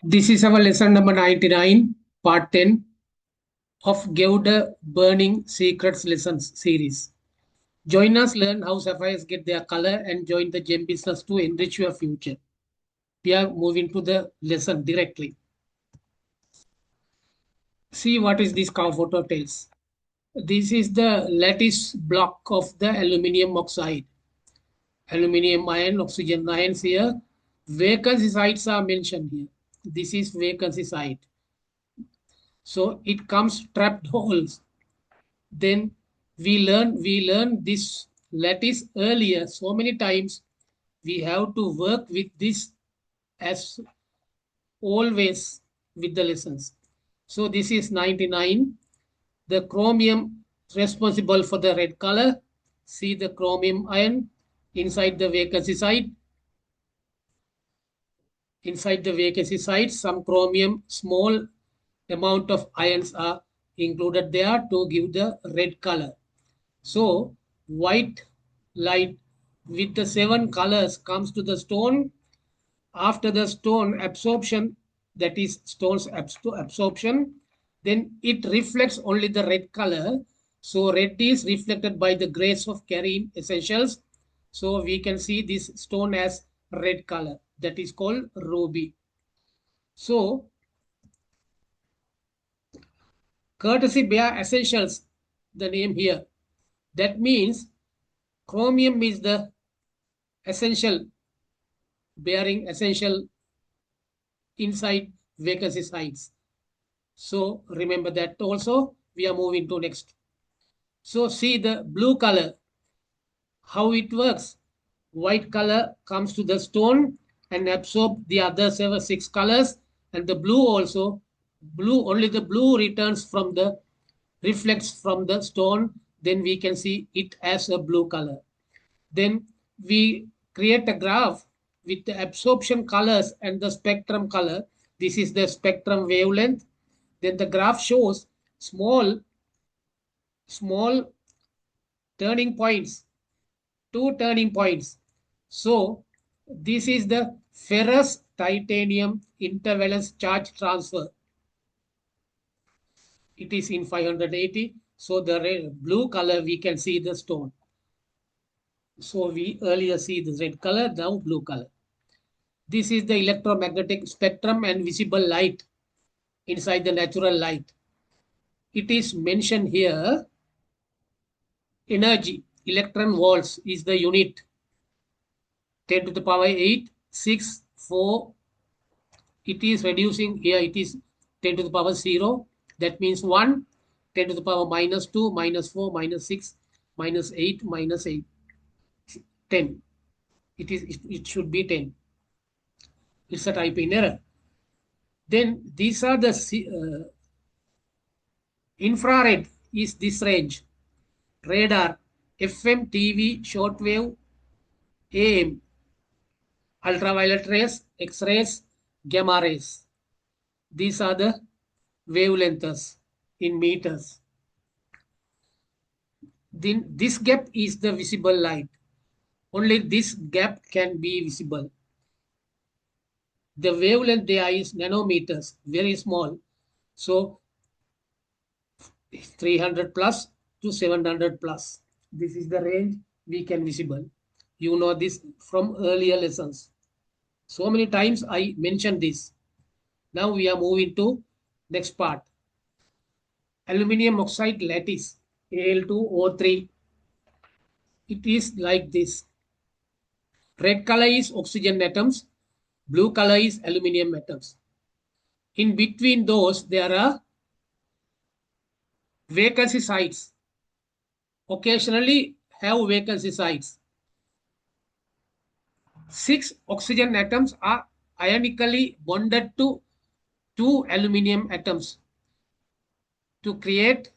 This is our lesson number 99, part 10 of GeudaBurning Secrets Lessons series. Join us, learn how sapphires get their color, and join the gem business to enrich your future. We are moving to the lesson directly. See what is this cow photo tells. This is the lattice block of the aluminium oxide. Aluminium ion, oxygen ions here. Vacancy sites are mentioned here. This is vacancy site. So it comes trapped holes. Then we learn this lattice earlier so many times. We have to work with this as always with the lessons. So this is 99. The chromium responsible for the red color. See the chromium ion inside the vacancy site. Inside the vacancy site, some chromium, small amount of ions are included there to give the red color. So white light with the 7 colors comes to the stone. After the stone absorption, that is stone's absorption, then it reflects only the red color. So red is reflected by the grace of carrying essentials. So we can see this stone as red color. That is called ruby. So courtesy bear essentials, the name here. That means chromium is the essential, bearing essential inside vacancy sites. So remember that also. We are moving to next. So see the blue color, how it works. White color comes to the stone and absorb the other 6 colors, and the blue also. Blue, only the blue returns from the reflects from the stone. Then we can see it as a blue color. Then we create a graph with the absorption colors and the spectrum color. This is the spectrum wavelength. Then the graph shows small turning points, 2 turning points. So this is the ferrous titanium intervalence charge transfer. It is in 580. So the red, blue color, we can see the stone. So we earlier see the red color, now blue color. This is the electromagnetic spectrum and visible light inside the natural light. It is mentioned here, energy, electron volts is the unit. 10 to the power 8, 6, 4. It is reducing here, it is 10 to the power 0. That means 1, 10 to the power minus 2, minus 4, minus 6, minus 8, minus 8, 10. It should be 10. It's a typing error. Then these are the infrared is this range. Radar, FM, TV, shortwave, AM, ultraviolet rays, X-rays, gamma rays. These are the wavelengths in meters. Then this gap is the visible light. Only this gap can be visible. The wavelength there is nanometers, very small. So 300 plus to 700 plus. This is the range we can visible. You know this from earlier lessons. So many times I mentioned this. Now we are moving to next part. Aluminium oxide lattice, Al2O3. It is like this. Red color is oxygen atoms. Blue color is aluminium atoms. In between those, there are vacancy sites. Occasionally have vacancy sites. 6 oxygen atoms are ionically bonded to 2 aluminium atoms to create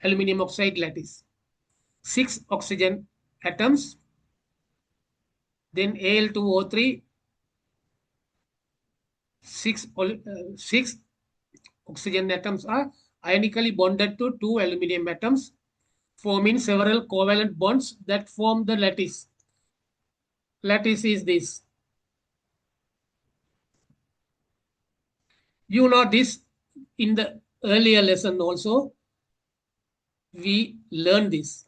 aluminium oxide lattice. 6 oxygen atoms, then Al2O3, 6 oxygen atoms are ionically bonded to 2 aluminium atoms, forming several covalent bonds that form the lattice. Lattice is this. You know this in the earlier lesson also. We learned this.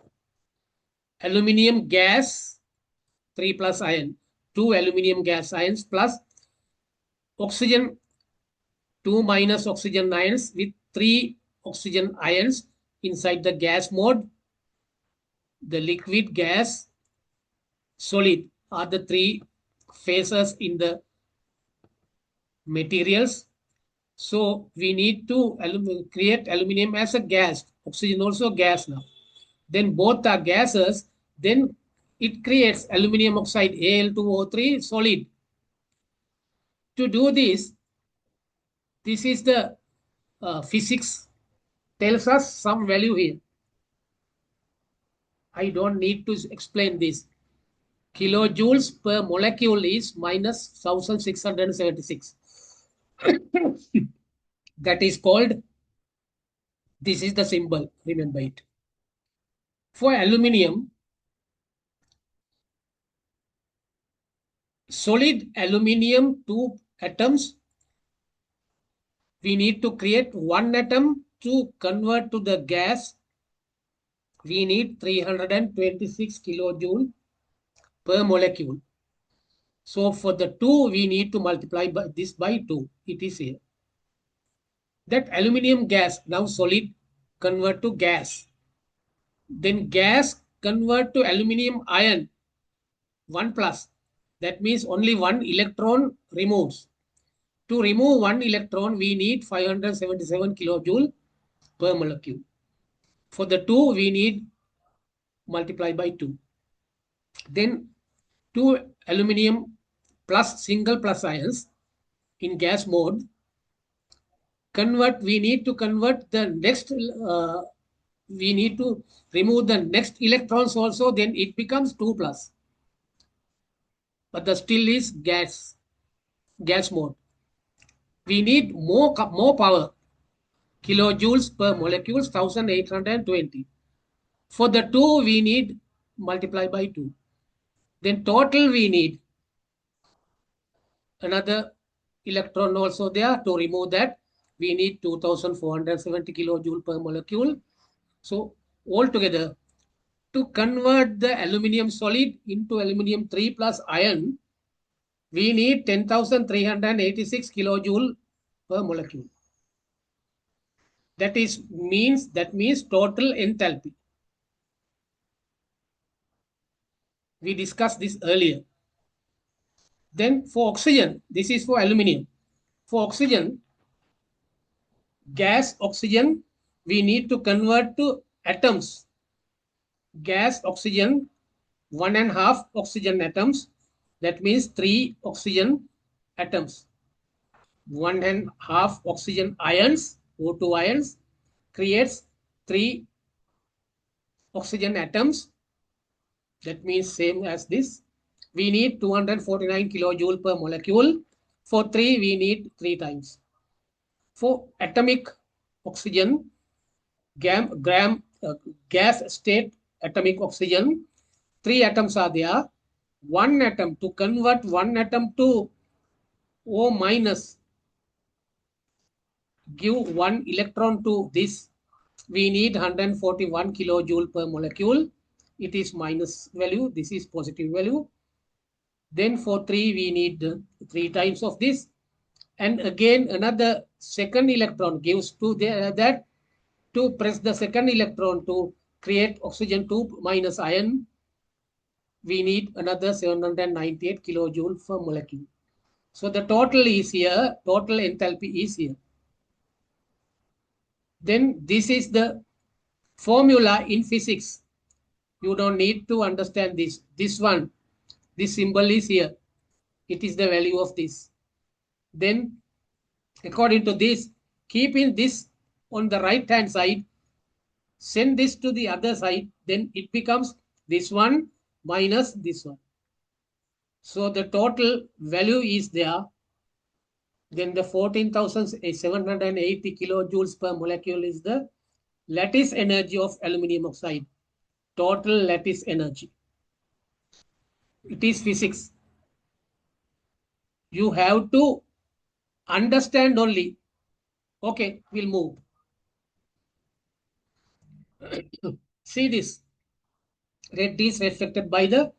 Aluminium gas, 3 plus ion, 2 aluminium gas ions plus oxygen, 2 minus oxygen ions with 3 oxygen ions inside the gas mode. The liquid, gas, solid are the three phases in the materials. So we need to create aluminium as a gas, oxygen also gas now. Then both are gases, then it creates aluminium oxide Al2O3 solid. To do this, this is the physics tells us some value here. I don't need to explain this. Kilojoules per molecule is minus 1676. That is called, this is the symbol, remember it. For aluminium, solid aluminium 2 atoms, we need to create 1 atom to convert to the gas. We need 326 kilojoule per molecule. So for the 2, we need to multiply this by 2. It is here. That aluminium gas, now solid, convert to gas. Then gas convert to aluminium ion, 1 plus. That means only 1 electron removes. To remove 1 electron, we need 577 kilojoule per molecule. For the 2, we need multiply by 2. Then 2 aluminium plus single plus ions in gas mode. We need to convert the next, we need to remove the next electrons also, then it becomes 2 plus. But the still is gas mode. We need more power, kilojoules per molecule, 1820. For the 2, we need multiply by 2. Then total we need another electron also there. To remove that, we need 2470 kilojoule per molecule. So altogether, to convert the aluminium solid into aluminium 3 plus ion, we need 10,386 kilojoule per molecule. That means total enthalpy. We discussed this earlier. Then for oxygen, this is for aluminium. For oxygen, gas oxygen, we need to convert to atoms. Gas oxygen, 1.5 oxygen atoms. That means 3 oxygen atoms. 1.5 oxygen ions, O2 ions, creates 3 oxygen atoms. That means same as this. We need 249 kilojoule per molecule. For 3, we need 3 times. For atomic oxygen, gas state atomic oxygen, 3 atoms are there. 1 atom, to convert 1 atom to O minus, give 1 electron to this, we need 141 kilojoule per molecule. It is minus value. This is positive value. Then for 3, we need 3 times of this. And again, another second electron gives to that. To press the second electron to create oxygen 2 minus ion, we need another 798 kilojoule per molecule. So the total is here. Total enthalpy is here. Then this is the formula in physics. You don't need to understand this. This one, this symbol is here. It is the value of this. Then according to this, keeping this on the right hand side, send this to the other side, then it becomes this one minus this one. So the total value is there. Then the 14,780 kilojoules per molecule is the lattice energy of aluminium oxide. Total lattice energy. It is physics. You have to understand only. Okay, we'll move. See this. Red is reflected by the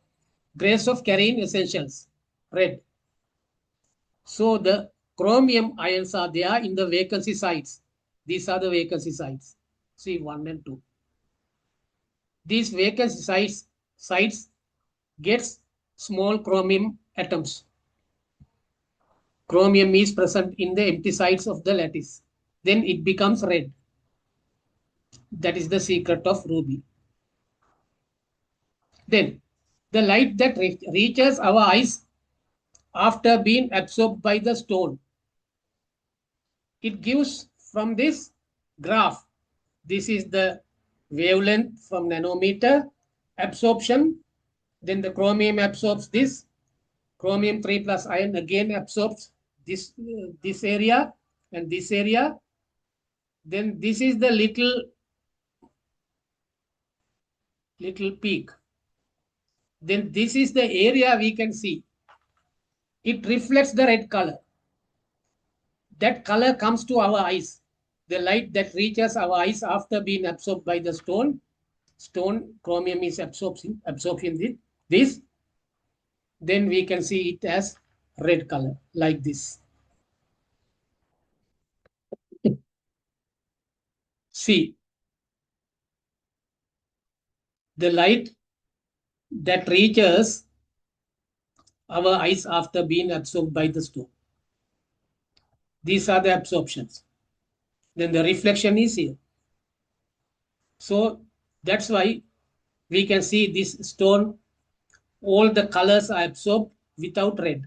grace of carrying essentials. Red. So the chromium ions are there in the vacancy sites. These are the vacancy sites. See 1 and 2. These vacancy sites gets small chromium atoms. Chromium is present in the empty sites of the lattice. Then it becomes red. That is the secret of ruby. Then the light that reaches our eyes after being absorbed by the stone, it gives from this graph. This is the wavelength from nanometer, absorption. Then the chromium absorbs this. Chromium 3 plus ion again absorbs this area and this area. Then this is the little peak. Then this is the area we can see. It reflects the red color. That color comes to our eyes. The light that reaches our eyes after being absorbed by the stone, chromium is absorbing this. Then we can see it as red color like this. See, the light that reaches our eyes after being absorbed by the stone. These are the absorptions. Then the reflection is here. So that's why we can see this stone, all the colors are absorbed without red.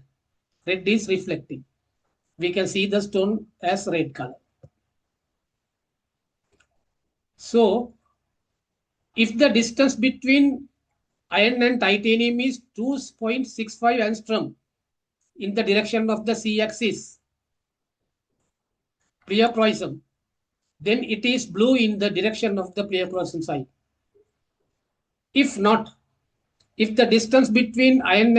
Red is reflecting. We can see the stone as red color. So if the distance between iron and titanium is 2.65 angstrom in the direction of the z-axis, pleochroism, then it is blue in the direction of the pleochroism side. If not, if the distance between iron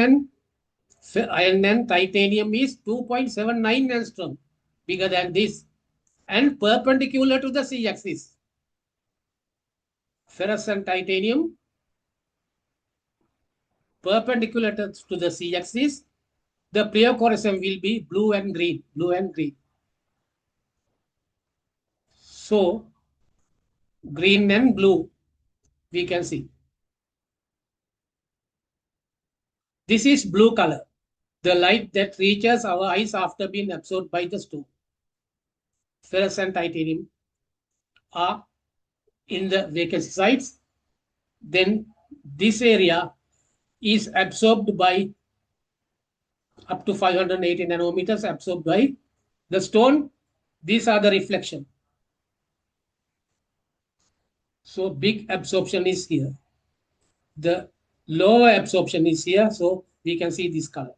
and titanium is 2.79 angstrom, bigger than this, and perpendicular to the z-axis, ferrous and titanium perpendicular to the z-axis, the pleochroism will be blue and green. So green and blue we can see. This is blue color, the light that reaches our eyes after being absorbed by the stone. Ferrous and titanium are in the vacancy sites. Then this area is absorbed by up to 580 nanometers, absorbed by the stone. These are the reflection. So big absorption is here. The lower absorption is here. So we can see this color.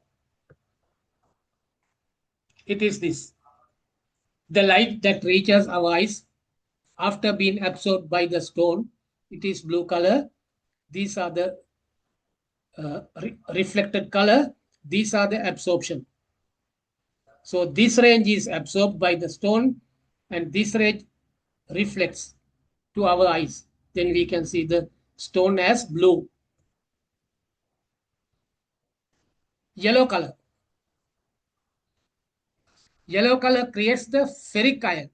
It is this. The light that reaches our eyes after being absorbed by the stone, it is blue color. These are the reflected color. These are the absorption. So this range is absorbed by the stone and this range reflects to our eyes. Then we can see the stone as blue. Yellow color. Yellow color creates the ferric ion.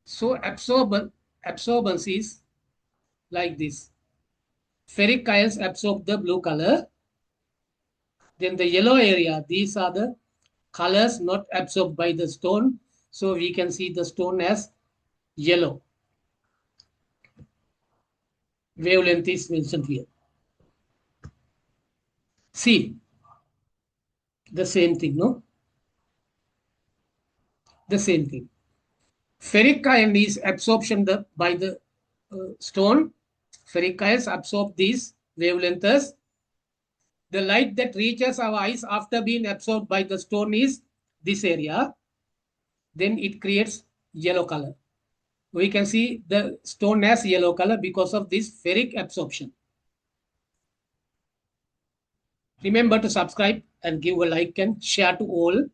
So absorbance is like this. Ferric ions absorb the blue color. Then the yellow area, these are the colors not absorbed by the stone. So we can see the stone as yellow. Wavelength is mentioned here. See, the same thing, no? The same thing. Ferric ion is absorption by the stone. Ferric ions absorb these wavelengths. The light that reaches our eyes after being absorbed by the stone is this area. Then it creates yellow color. We can see the stone as yellow color because of this ferric absorption. Remember to subscribe and give a like and share to all.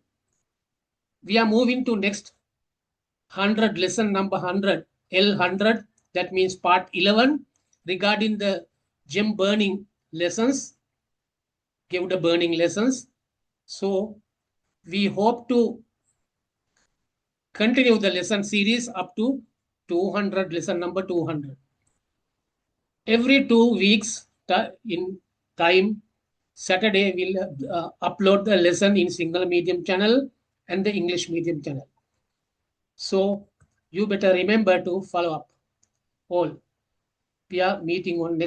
We are moving to next 100, lesson number 100, L100. That means part 11 regarding the gem burning lessons, GeudaBurning lessons. So we hope to continue the lesson series up to 200, lesson number 200. Every 2 weeks in time, Saturday we'll upload the lesson in single medium channel and the English medium channel. So you better remember to follow up all. We are meeting on next